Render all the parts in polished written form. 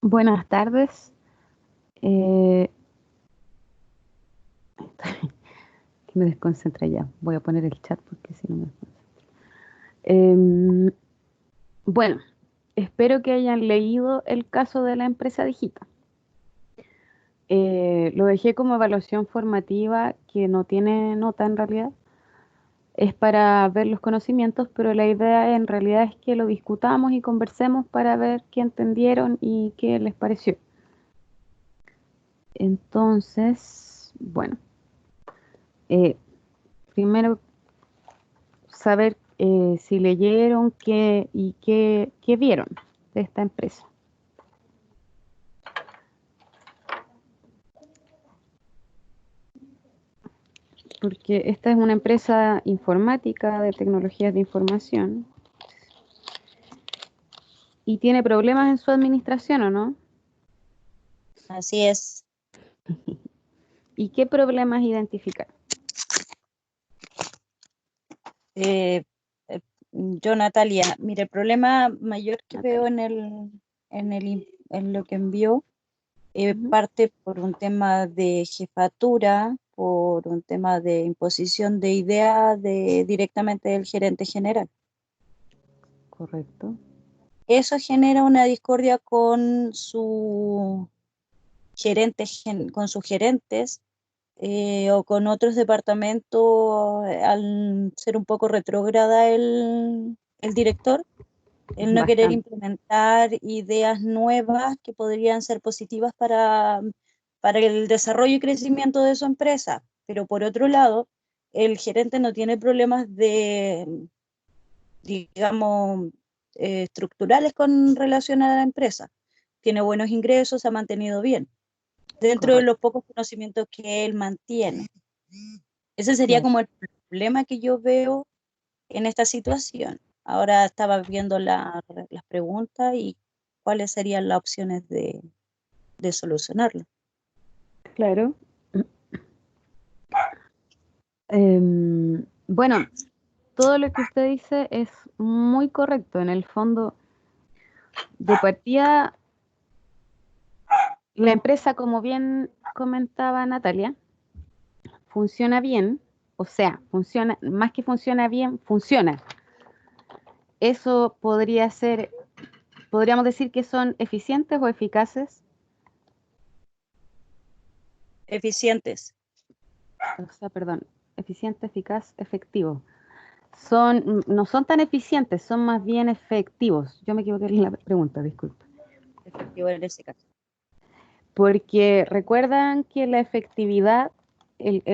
Buenas tardes. Eh, que me desconcentra ya. Voy a poner el chat porque si no me desconcentro. Em, bueno, espero que hayan leído el caso de la empresa Digita. Lo dejé como evaluación formativa que no tiene nota en realidad. Es para ver los conocimientos, pero la idea en realidad es que lo discutamos y conversemos para ver qué entendieron y qué les pareció. Entonces, bueno, eh, primero saber si leyeron qué y qué vieron de esta empresa. Porque esta es una empresa informática de tecnologías de información y tiene problemas en su administración, ¿o no? Así es. ¿Y qué problemas identificar? Eh, yo, Natalia, mire, el problema mayor que veo Natalia. en lo que envió Ujú. parte por un tema de jefatura, por un tema de imposición de ideas directamente del gerente general. Correcto. Eso genera una discordia con con sus gerentes o con otros departamentos al ser un poco retrógrada el director, el no querer Bastante. implementar ideas nuevas que podrían ser positivas para el desarrollo y crecimiento de su empresa. Pero por otro lado, el gerente no tiene problemas digamos, estructurales con relación a la empresa. Tiene buenos ingresos, se ha mantenido bien, dentro de los Correcto. pocos conocimientos que él mantiene. Ese sería Claro. como el problema que yo veo en esta situación. Ahora estaba viendo las preguntas y cuáles serían las opciones de solucionarlo. Claro. Bueno, todo lo que usted dice es muy correcto. En el fondo, de partida, la empresa, como bien comentaba Natalia, funciona bien, o sea, funciona, más que funciona bien, funciona. Eso podría ser, podríamos decir que son eficientes o eficaces, Eficientes. o sea, perdón, eficiente, eficaz, efectivo. No son tan eficientes, son más bien efectivos. Yo me equivoqué en la pregunta, disculpa. Efectivo en ese caso. Porque recuerdan que la efectividad,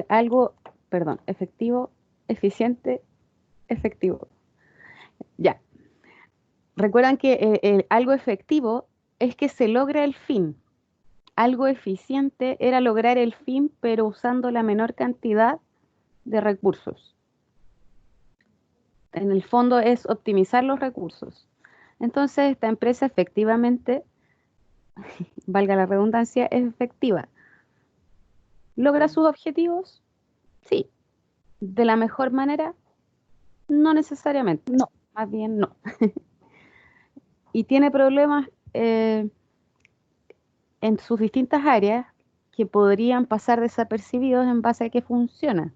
algo, perdón, efectivo, eficiente, efectivo. Ya, recuerdan que algo efectivo es que se logra el fin. Algo eficiente era lograr el fin, pero usando la menor cantidad de recursos. En el fondo es optimizar los recursos. Entonces, esta empresa efectivamente, valga la redundancia, es efectiva. ¿Logra sus objetivos? Sí. ¿De la mejor manera? No necesariamente. No, Más bien no. Y tiene problemas en sus distintas áreas que podrían pasar desapercibidos en base a que funciona.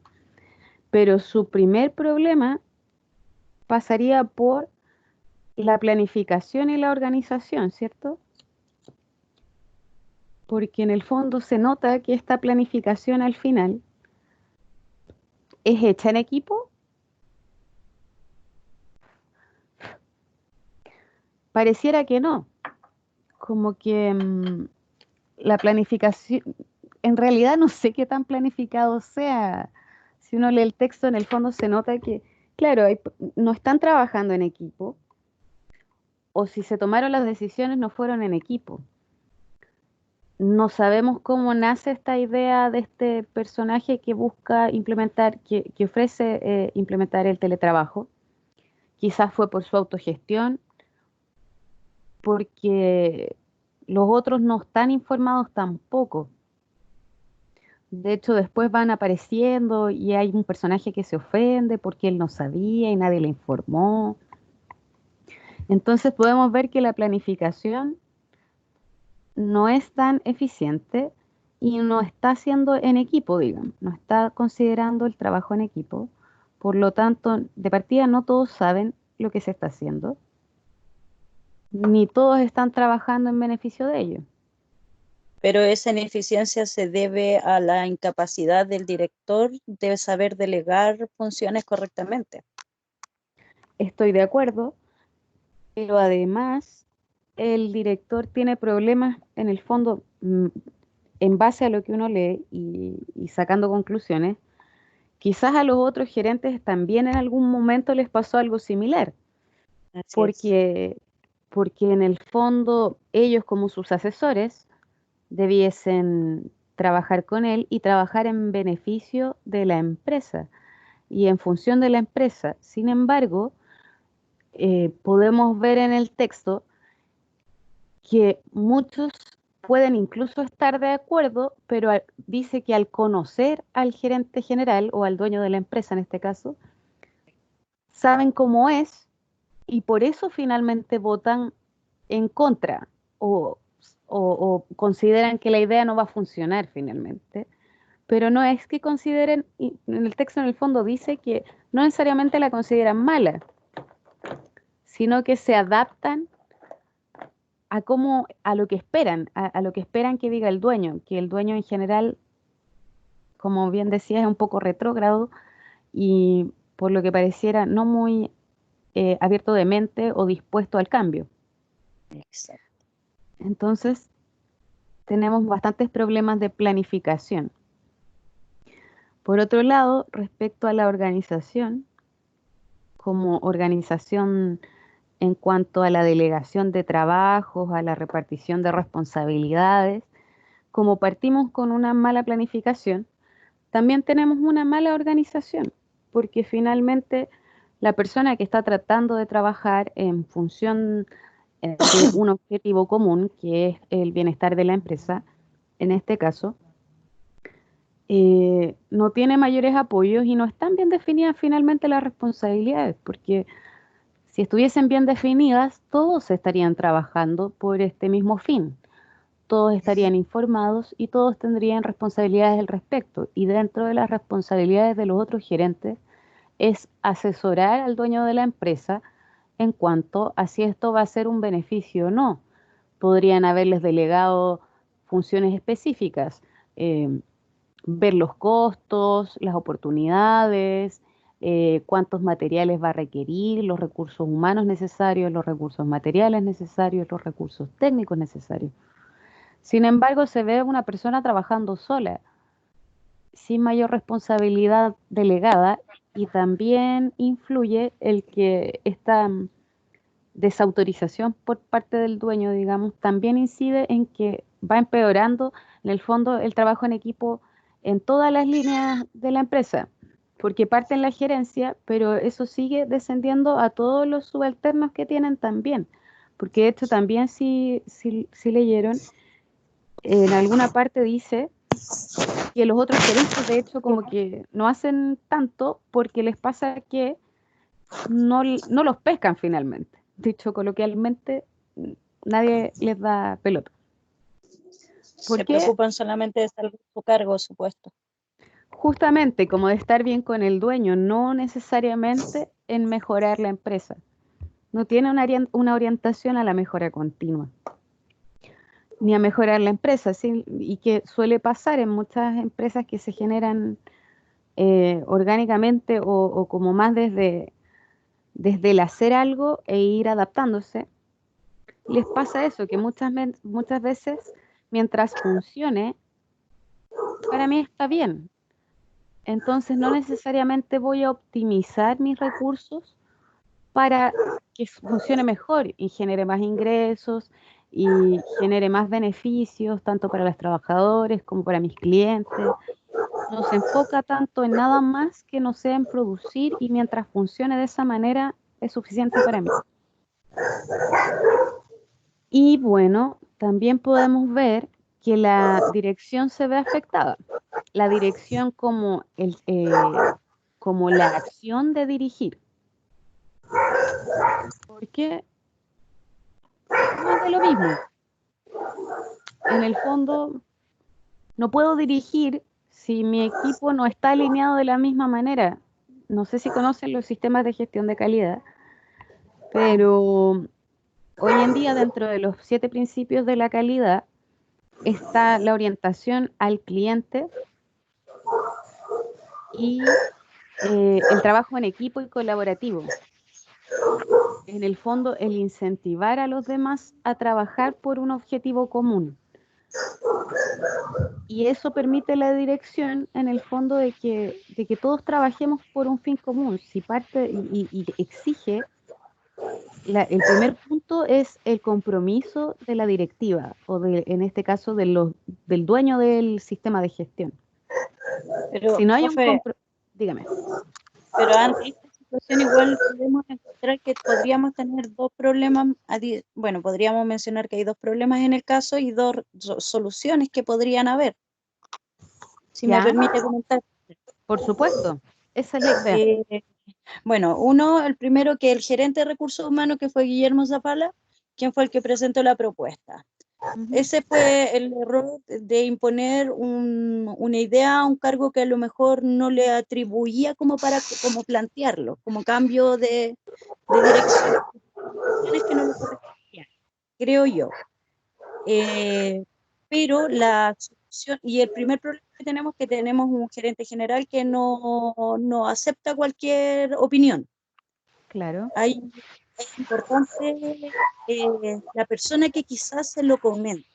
Pero su primer problema pasaría por la planificación y la organización, ¿cierto? Porque en el fondo se nota que esta planificación al final es hecha en equipo. Pareciera que no, como que la planificación, en realidad no sé qué tan planificado sea. Si uno lee el texto, en el fondo se nota que, claro, no están trabajando en equipo, o si se tomaron las decisiones no fueron en equipo. No sabemos cómo nace esta idea de este personaje que busca implementar, que ofrece implementar el teletrabajo. Quizás fue por su autogestión, porque los otros no están informados tampoco. De hecho, después van apareciendo y hay un personaje que se ofende porque él no sabía y nadie le informó. Entonces podemos ver que la planificación no es tan eficiente y no está haciendo en equipo, digamos, no está considerando el trabajo en equipo. Por lo tanto, de partida no todos saben lo que se está haciendo, ni todos están trabajando en beneficio de ello. Pero esa ineficiencia se debe a la incapacidad del director de saber delegar funciones correctamente. Estoy de acuerdo, pero además el director tiene problemas en el fondo, en base a lo que uno lee y sacando conclusiones. Quizás a los otros gerentes también en algún momento les pasó algo similar, Así es. porque, porque en el fondo ellos como sus asesores debiesen trabajar con él y trabajar en beneficio de la empresa y en función de la empresa. Sin embargo, podemos ver en el texto que muchos pueden incluso estar de acuerdo, pero dice que al conocer al gerente general o al dueño de la empresa en este caso, saben cómo es y por eso finalmente votan en contra o, o consideran que la idea no va a funcionar finalmente. Pero no es que consideren, y en el texto en el fondo dice que no necesariamente la consideran mala, sino que se adaptan a cómo, a lo que esperan, a lo que esperan que diga el dueño, que el dueño en general, como bien decía, es un poco retrógrado y por lo que pareciera no muy abierto de mente o dispuesto al cambio. Exacto. Entonces, tenemos bastantes problemas de planificación. Por otro lado, respecto a la organización, como organización en cuanto a la delegación de trabajos, a la repartición de responsabilidades, como partimos con una mala planificación, también tenemos una mala organización, porque finalmente la persona que está tratando de trabajar en función de un objetivo común, que es el bienestar de la empresa, en este caso, no tiene mayores apoyos y no están bien definidas finalmente las responsabilidades, porque si estuviesen bien definidas, todos estarían trabajando por este mismo fin, todos estarían informados y todos tendrían responsabilidades al respecto. Y dentro de las responsabilidades de los otros gerentes es asesorar al dueño de la empresa en cuanto a si esto va a ser un beneficio o no. Podrían haberles delegado funciones específicas, eh, ver los costos, las oportunidades, cuántos materiales va a requerir, los recursos humanos necesarios, los recursos materiales necesarios, los recursos técnicos necesarios. Sin embargo, se ve una persona trabajando sola, sin mayor responsabilidad delegada, y también influye el que esta desautorización por parte del dueño, digamos, también incide en que va empeorando en el fondo el trabajo en equipo en todas las líneas de la empresa, porque parte en la gerencia, pero eso sigue descendiendo a todos los subalternos que tienen también, porque de hecho también si leyeron, en alguna parte dice que los otros gerentes de hecho como que no hacen tanto porque les pasa que no los pescan finalmente. Dicho coloquialmente, nadie les da pelota. ¿Por Se qué? preocupan solamente de salvar su cargo, supuesto. Justamente como de estar bien con el dueño, no necesariamente en mejorar la empresa. No tiene una orientación a la mejora continua, ni a mejorar la empresa, ¿sí? Y que suele pasar en muchas empresas que se generan orgánicamente o como más desde el hacer algo e ir adaptándose. Les pasa eso, que muchas veces, mientras funcione, para mí está bien. Entonces, no necesariamente voy a optimizar mis recursos para que funcione mejor y genere más ingresos y genere más beneficios, tanto para los trabajadores como para mis clientes. No se enfoca tanto en nada más que no sea en producir y mientras funcione de esa manera es suficiente para mí. Y bueno, también podemos ver que la dirección se ve afectada. La dirección como la acción de dirigir. Porque más de lo mismo. en el fondo no puedo dirigir si mi equipo no está alineado de la misma manera. No sé si conocen los sistemas de gestión de calidad, pero hoy en día dentro de los 7 principios de la calidad está la orientación al cliente y el trabajo en equipo y colaborativo. En el fondo, el incentivar a los demás a trabajar por un objetivo común. Y eso permite la dirección, en el fondo, de que todos trabajemos por un fin común. Si parte y exige, el primer punto es el compromiso de la directiva, o en este caso del dueño del sistema de gestión. Pero, Si no hay un profe, compromiso, dígame. pero ante esta situación igual podemos encontrar que podríamos tener dos problemas, bueno, podríamos mencionar que hay dos problemas en el caso y dos soluciones que podrían haber, si me ¿Ya? permite comentar. Por supuesto, esa es la idea. Bueno, el primero que el gerente de recursos humanos, que fue Guillermo Zapala, quien fue el que presentó la propuesta. Ese fue el error de imponer una idea a un cargo que a lo mejor no le atribuía como plantearlo, como cambio de dirección. Es que no lo correspondía, creo yo. Pero la solución, y el primer problema que tenemos un gerente general que no acepta cualquier opinión. Claro. Es importante la persona que quizás se lo comente.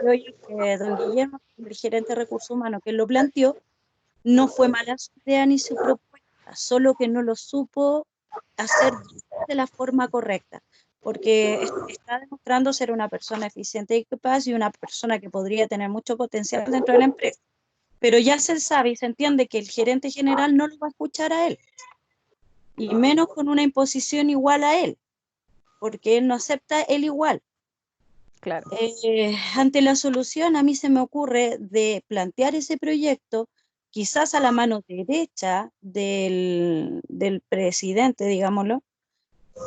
Creo yo que don Guillermo, el gerente de recursos humanos, que lo planteó, no fue mala su idea ni su propuesta, solo que no lo supo hacer de la forma correcta, porque está demostrando ser una persona eficiente y capaz y una persona que podría tener mucho potencial dentro de la empresa. Pero ya se sabe y se entiende que el gerente general no lo va a escuchar a él, y menos con una imposición igual a él, porque él no acepta el igual. Claro. Ante la solución, a mí se me ocurre de plantear ese proyecto quizás a la mano derecha del presidente, digámoslo,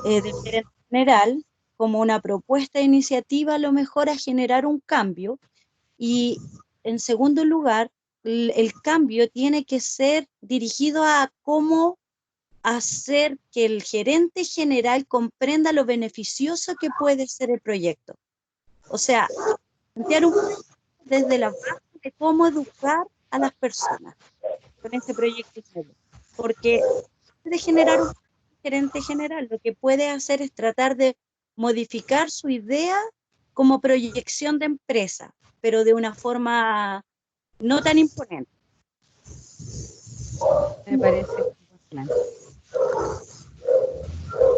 del gerente general, como una propuesta de iniciativa a lo mejor a generar un cambio. Y en segundo lugar, el cambio tiene que ser dirigido a cómo hacer que el gerente general comprenda lo beneficioso que puede ser el proyecto. O sea, plantear un proyecto desde la base de cómo educar a las personas con este proyecto nuevo. Porque de generar un gerente general, lo que puede hacer es tratar de modificar su idea como proyección de empresa, pero de una forma no tan imponente. Me parece un buen plan.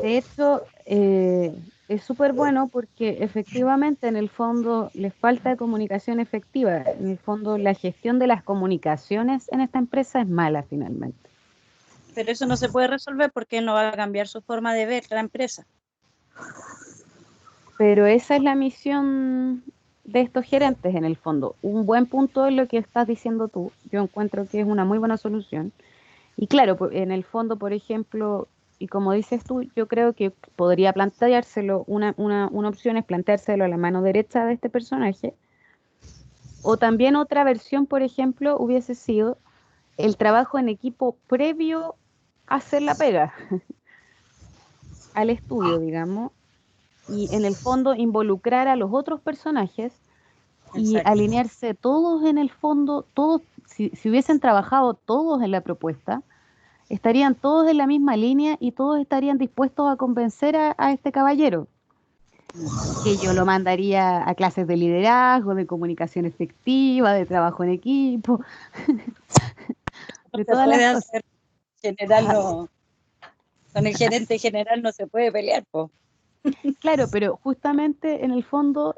De hecho, es súper bueno porque efectivamente en el fondo les falta comunicación efectiva. En el fondo la gestión de las comunicaciones en esta empresa es mala finalmente. Pero eso no se puede resolver porque él no va a cambiar su forma de ver la empresa. Pero esa es la misión de estos gerentes en el fondo. Un buen punto es lo que estás diciendo tú. Yo encuentro que es una muy buena solución. Y claro, en el fondo, por ejemplo, y como dices tú, yo creo que podría planteárselo, una opción es planteárselo a la mano derecha de este personaje. O también otra versión, por ejemplo, hubiese sido el trabajo en equipo previo a hacer la pega, al estudio, digamos, y en el fondo involucrar a los otros personajes y Exacto. alinearse todos en el fondo, todos, si hubiesen trabajado todos en la propuesta, estarían todos en la misma línea y todos estarían dispuestos a convencer a este caballero, que yo lo mandaría a clases de liderazgo, de comunicación efectiva, de trabajo en equipo, No de se todas puede las cosas. hacer. General no, con el gerente general no se puede pelear, po. Claro, pero justamente en el fondo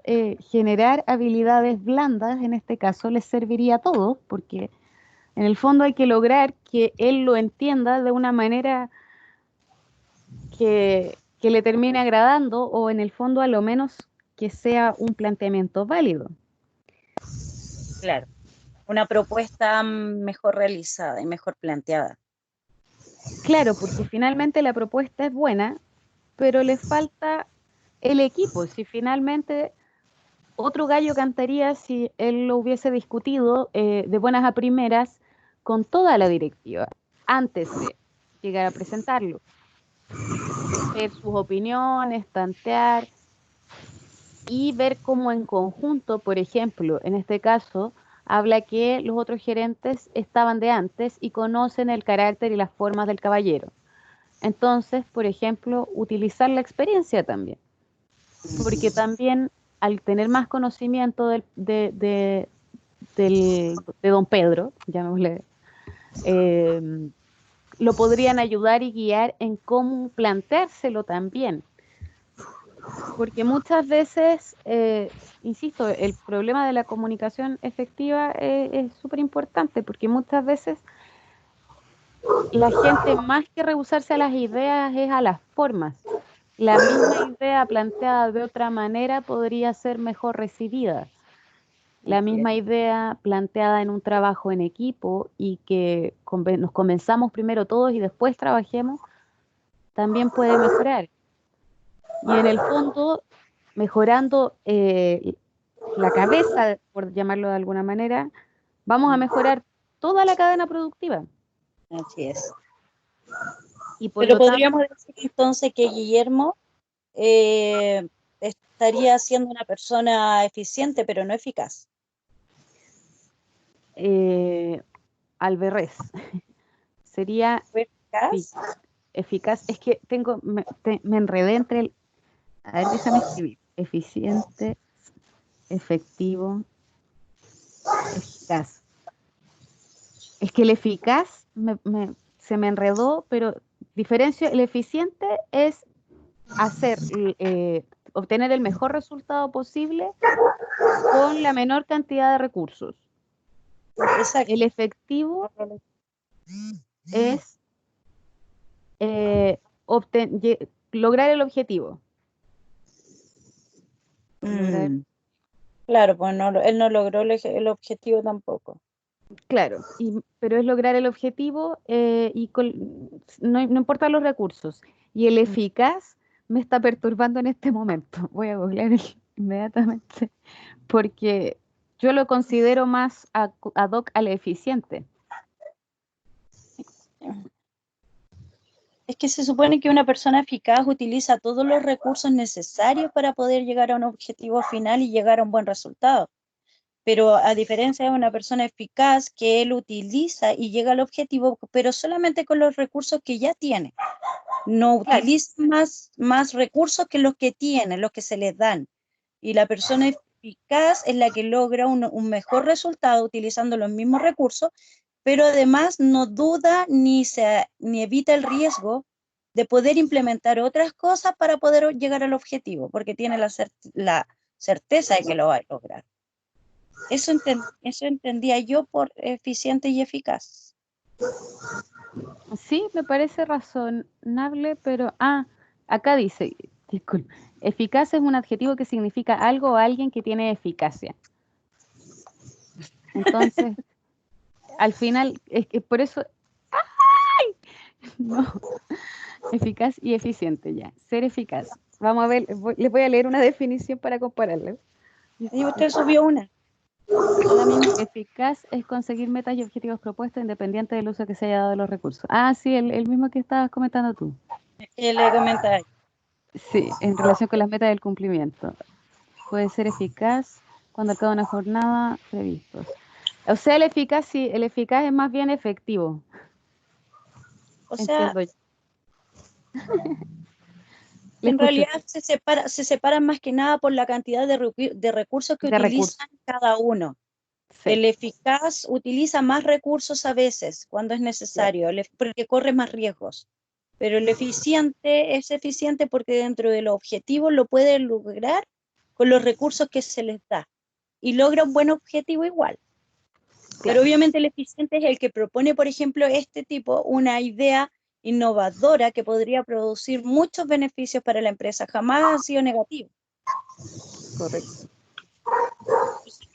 generar habilidades blandas, en este caso, les serviría a todos, porque en el fondo hay que lograr que él lo entienda de una manera que le termine agradando o en el fondo a lo menos que sea un planteamiento válido. Claro. Una propuesta mejor realizada y mejor planteada. Claro, porque finalmente la propuesta es buena, pero le falta el equipo. Si finalmente otro gallo cantaría si él lo hubiese discutido de buenas a primeras con toda la directiva, antes de llegar a presentarlo. Ver sus opiniones, tantear y ver cómo en conjunto, por ejemplo, en este caso, habla que los otros gerentes estaban de antes y conocen el carácter y las formas del caballero. Entonces, por ejemplo, utilizar la experiencia también, porque también al tener más conocimiento de don Pedro, llamémosle, eh, lo podrían ayudar y guiar en cómo planteárselo también. Porque muchas veces, insisto, el problema de la comunicación efectiva es súper importante, porque muchas veces la gente más que rehusarse a las ideas es a las formas. La misma idea planteada de otra manera podría ser mejor recibida. La misma idea planteada en un trabajo en equipo y que nos convenzamos primero todos y después trabajemos, también puede mejorar. Y en el fondo, mejorando la cabeza, por llamarlo de alguna manera, vamos a mejorar toda la cadena productiva. Así es. Y por Pero lo tanto, podríamos decir entonces que Guillermo estaría siendo una persona eficiente, pero no eficaz. al revés, sería ¿Eficaz? eficaz. Es que me enredé entre el... A ver, déjame escribir. Eficiente, efectivo, eficaz. Es que el eficaz se me enredó, pero diferencio, el eficiente es hacer, obtener el mejor resultado posible con la menor cantidad de recursos. Exacto. El efectivo es lograr el objetivo. Lograr, Claro, pues no, él no logró el objetivo tampoco. claro, pero es lograr el objetivo no importa los recursos. Y el eficaz me está perturbando en este momento. Voy a googlear inmediatamente porque yo lo considero más ad hoc al eficiente. Es que se supone que una persona eficaz utiliza todos los recursos necesarios para poder llegar a un objetivo final y llegar a un buen resultado. Pero a diferencia de una persona eficaz que él utiliza y llega al objetivo, pero solamente con los recursos que ya tiene. No Claro, utiliza más recursos que los que tiene, los que se les dan. Y la persona eficaz es la que logra un mejor resultado utilizando los mismos recursos, pero además no duda ni evita el riesgo de poder implementar otras cosas para poder llegar al objetivo, porque tiene la certeza de que lo va a lograr. Eso entendía yo por eficiente y eficaz. sí, me parece razonable, pero acá dice, disculpe, eficaz es un adjetivo que significa algo o alguien que tiene eficacia. Entonces, al final, es que por eso, ¡ay! No, eficaz y eficiente ya, ser eficaz. Vamos a ver, les voy a leer una definición para compararla. Y usted subió una. Eficaz es conseguir metas y objetivos propuestos independiente del uso que se haya dado de los recursos. Sí, el mismo que estabas comentando tú. Que le comentaba. Sí, en relación con las metas del cumplimiento. Puede ser eficaz cuando acaba una jornada previstos. O sea, el eficaz, sí, el eficaz es más bien efectivo. O sea, Entiendo yo. Le en escucho. realidad se separan más que nada por la cantidad de recursos que De recursos. utilizan cada uno. Sí, El eficaz utiliza más recursos a veces cuando es claro. necesario, porque corre más riesgos. Pero el eficiente es eficiente porque dentro del objetivo lo puede lograr con los recursos que se les da y logra un buen objetivo igual. Pero Claro. obviamente el eficiente es el que propone, por ejemplo, este tipo, una idea innovadora que podría producir muchos beneficios para la empresa. Jamás ha sido negativo. Correcto.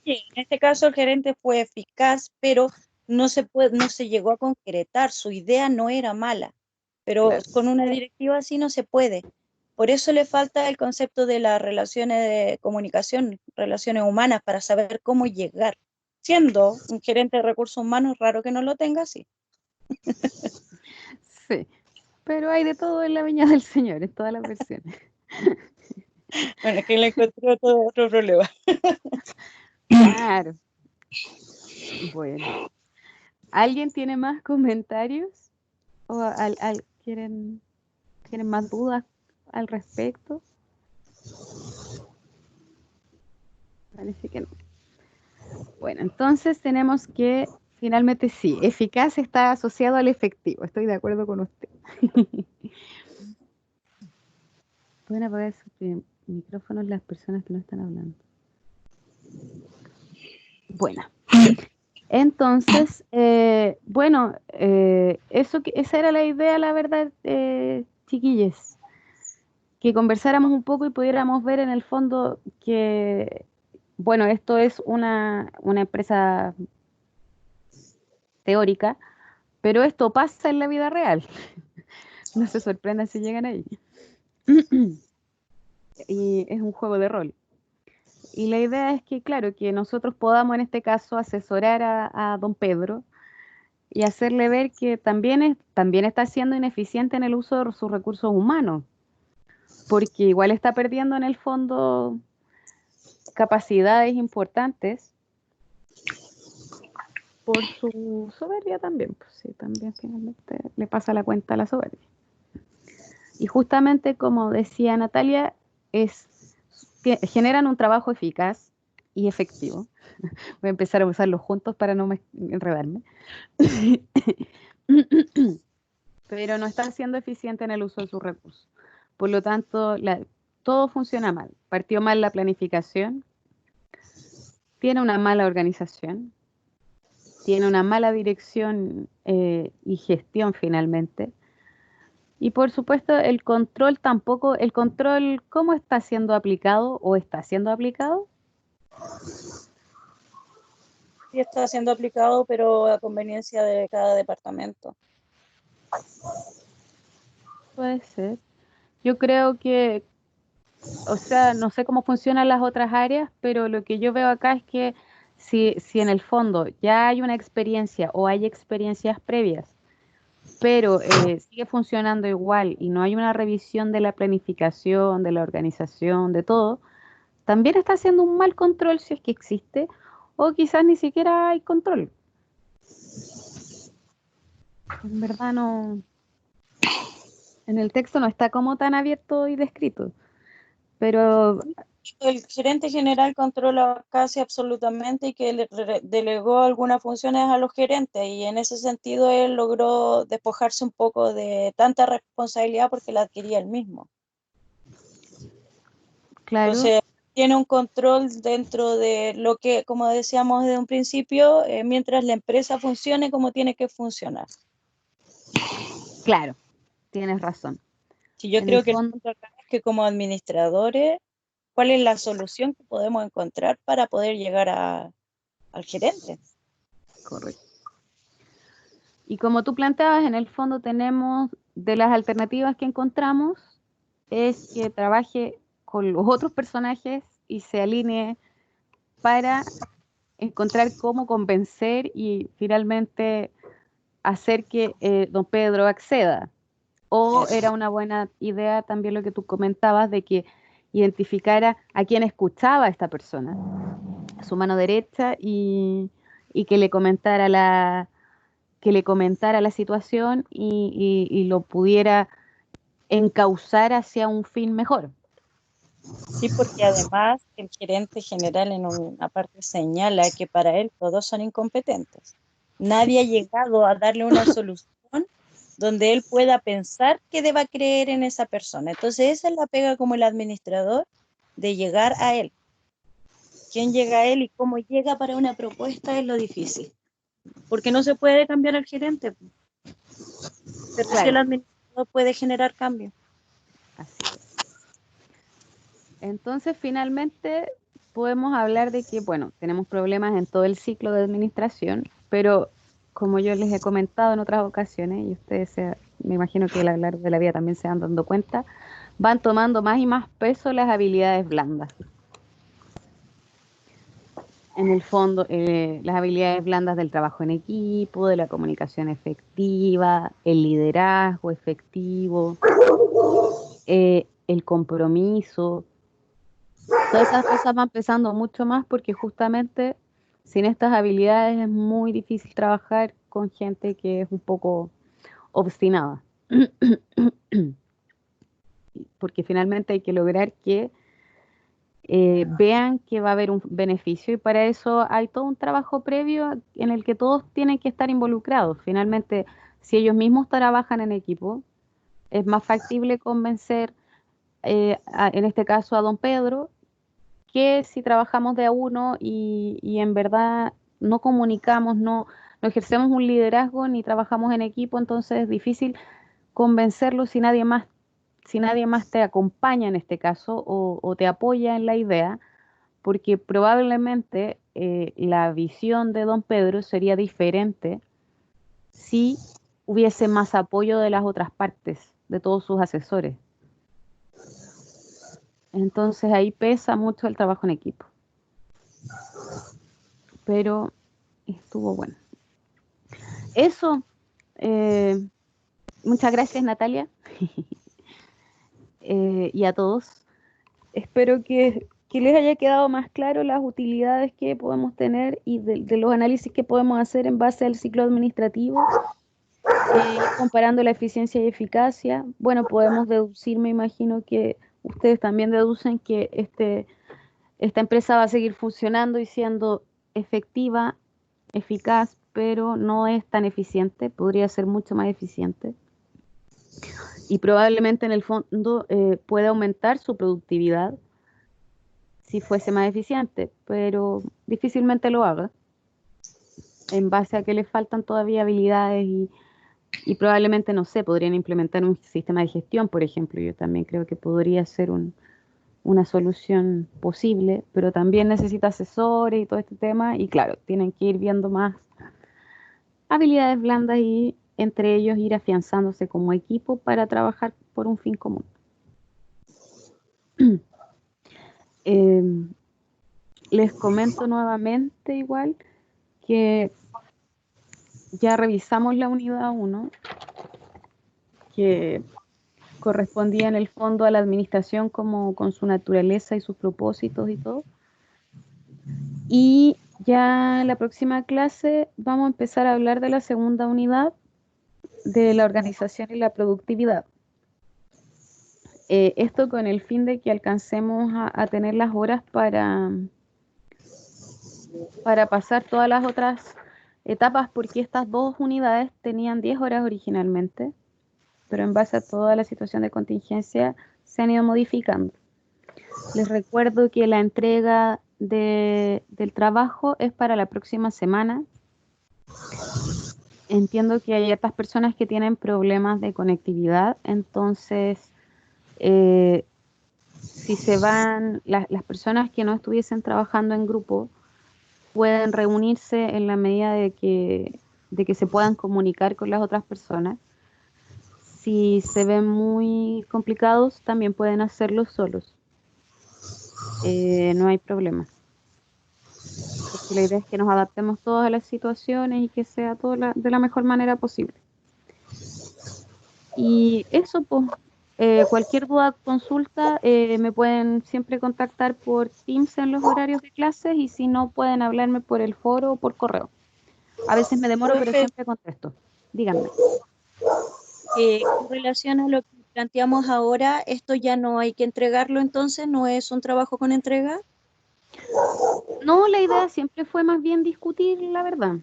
Sí, en este caso el gerente fue eficaz, pero no se llegó a concretar. Su idea no era mala, pero Claro. con una directiva así no se puede, por eso le falta el concepto de las relaciones de comunicación, relaciones humanas, para saber cómo llegar. Siendo un gerente de recursos humanos, raro que no lo tenga así. Sí, pero hay de todo en la viña del Señor, en todas las versiones. Bueno, es que le encontré todo otro problema. Claro. Bueno. ¿Alguien tiene más comentarios? ¿O quieren más dudas al respecto? Parece que no. Bueno, entonces tenemos que, finalmente sí, eficaz está asociado al efectivo. Estoy de acuerdo con usted. Pueden apagar sus micrófonos las personas que no están hablando. Bueno, entonces, bueno, esa era la idea, la verdad, chiquilles, que conversáramos un poco y pudiéramos ver en el fondo que, bueno, esto es una empresa teórica, pero esto pasa en la vida real. No se sorprendan si llegan ahí. Y es un juego de rol. Y la idea es que, claro, que nosotros podamos en este caso asesorar a don Pedro y hacerle ver que también está siendo ineficiente en el uso de sus recursos humanos, porque igual está perdiendo en el fondo capacidades importantes por su soberbia también. Pues sí, también finalmente le pasa la cuenta a la soberbia. Y justamente como decía Natalia, generan un trabajo eficaz y efectivo. Voy a empezar a usarlos juntos para no enredarme. Pero no está siendo eficiente en el uso de sus recursos. Por lo tanto, todo funciona mal. Partió mal la planificación, tiene una mala organización, tiene una mala dirección y gestión finalmente. Y por supuesto, el control tampoco, el control, ¿cómo está siendo aplicado o está siendo aplicado? Sí está siendo aplicado, pero a conveniencia de cada departamento. Puede ser. Yo creo que, o sea, no sé cómo funcionan las otras áreas, pero lo que yo veo acá es que si en el fondo ya hay una experiencia o hay experiencias previas, pero sigue funcionando igual y no hay una revisión de la planificación, de la organización, de todo, también está haciendo un mal control si es que existe, o quizás ni siquiera hay control. En verdad no, en el texto no está como tan abierto y descrito, pero El gerente general controla casi absolutamente y que delegó algunas funciones a los gerentes, y en ese sentido él logró despojarse un poco de tanta responsabilidad porque la adquiría él mismo. claro, Entonces tiene un control dentro de lo que, como decíamos desde un principio, mientras la empresa funcione como tiene que funcionar. claro, tienes razón. Si yo En el creo que el fondo, punto acá es que como administradores, ¿cuál es la solución que podemos encontrar para poder llegar al gerente? correcto. Y como tú planteabas, en el fondo tenemos de las alternativas que encontramos es que trabaje con los otros personajes y se alinee para encontrar cómo convencer y finalmente hacer que don Pedro acceda. O Eso. era una buena idea también lo que tú comentabas de que identificara a quién escuchaba a esta persona, a su mano derecha, y que le comentara la situación y lo pudiera encauzar hacia un fin mejor. Sí, porque además el gerente general en una parte señala que para él todos son incompetentes. Nadie ha llegado a darle una solución donde él pueda pensar que deba creer en esa persona. Entonces esa es la pega como el administrador, de llegar a él. ¿Quién llega a él y cómo llega para una propuesta es lo difícil? Porque no se puede cambiar al gerente, pero sí el Claro, administrador puede generar cambio. así es. Entonces, finalmente, podemos hablar de que, bueno, tenemos problemas en todo el ciclo de administración, pero como yo les he comentado en otras ocasiones, y ustedes me imagino que al hablar de la vida también se van dando cuenta, van tomando más y más peso las habilidades blandas. En el fondo, las habilidades blandas del trabajo en equipo, de la comunicación efectiva, el liderazgo efectivo, el compromiso. Todas esas cosas van pesando mucho más porque justamente sin estas habilidades es muy difícil trabajar con gente que es un poco obstinada. Porque finalmente hay que lograr que vean que va a haber un beneficio y para eso hay todo un trabajo previo en el que todos tienen que estar involucrados. Finalmente, si ellos mismos trabajan en equipo, es más factible convencer, en este caso a don Pedro, que si trabajamos de a uno y en verdad no comunicamos, no ejercemos un liderazgo ni trabajamos en equipo, entonces es difícil convencerlo si nadie más te acompaña en este caso o te apoya en la idea, porque probablemente la visión de don Pedro sería diferente si hubiese más apoyo de las otras partes, de todos sus asesores. Entonces ahí pesa mucho el trabajo en equipo. Pero estuvo bueno. Eso, muchas gracias Natalia y a todos. Espero que les haya quedado más claro las utilidades que podemos tener y de los análisis que podemos hacer en base al ciclo administrativo, comparando la eficiencia y eficacia. Bueno, podemos deducir, me imagino que ustedes también deducen que esta empresa va a seguir funcionando y siendo efectiva, eficaz, pero no es tan eficiente, podría ser mucho más eficiente. Y probablemente en el fondo pueda aumentar su productividad si fuese más eficiente, pero difícilmente lo haga, en base a que le faltan todavía habilidades y probablemente, no sé, podrían implementar un sistema de gestión, por ejemplo. Yo también creo que podría ser una solución posible, pero también necesita asesores y todo este tema, y claro, tienen que ir viendo más habilidades blandas y entre ellos ir afianzándose como equipo para trabajar por un fin común. Les comento nuevamente igual que ya revisamos la unidad 1, que correspondía en el fondo a la administración como con su naturaleza y sus propósitos y todo. Y ya en la próxima clase vamos a empezar a hablar de la segunda unidad, de la organización y la productividad. Esto con el fin de que alcancemos a tener las horas para pasar todas las otras etapas, porque estas dos unidades tenían 10 horas originalmente, pero en base a toda la situación de contingencia se han ido modificando. Les recuerdo que la entrega del trabajo es para la próxima semana. Entiendo que hay otras personas que tienen problemas de conectividad, entonces si se van, las personas que no estuviesen trabajando en grupo pueden reunirse en la medida de que se puedan comunicar con las otras personas. Si se ven muy complicados, también pueden hacerlo solos. No hay problema. Porque la idea es que nos adaptemos todos a las situaciones y que sea todo de la mejor manera posible. Y eso, pues, cualquier duda, consulta, me pueden siempre contactar por Teams en los horarios de clases y si no, pueden hablarme por el foro o por correo. A veces me demoro, pero Profe, siempre contesto. Díganme. con relación a lo que planteamos ahora, esto ya no hay que entregarlo entonces, ¿no es un trabajo con entrega? No, la idea siempre fue más bien discutir la verdad.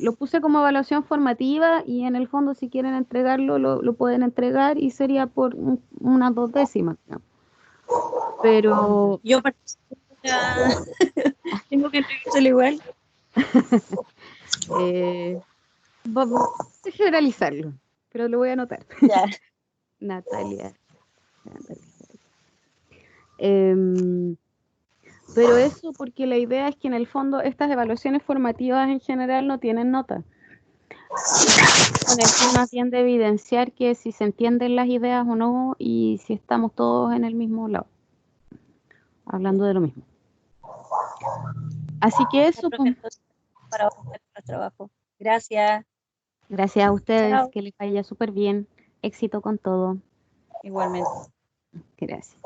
Lo puse como evaluación formativa y en el fondo si quieren entregarlo lo pueden entregar y sería por unas 2 décimas, ¿no? Pero Yo participo en la- tengo que entregárselo igual. eh, vamos a generalizarlo, pero lo voy a anotar. Ya. Natalia. Em, pero eso porque la idea es que en el fondo estas evaluaciones formativas en general no tienen nota. con el fin más bien de evidenciar que si se entienden las ideas o no y si estamos todos en el mismo lado, hablando de lo mismo. Así que eso, profe, pues, entonces, para nuestro trabajo. Gracias. gracias a ustedes, Chao. que les vaya súper bien, éxito con todo. Igualmente. Gracias.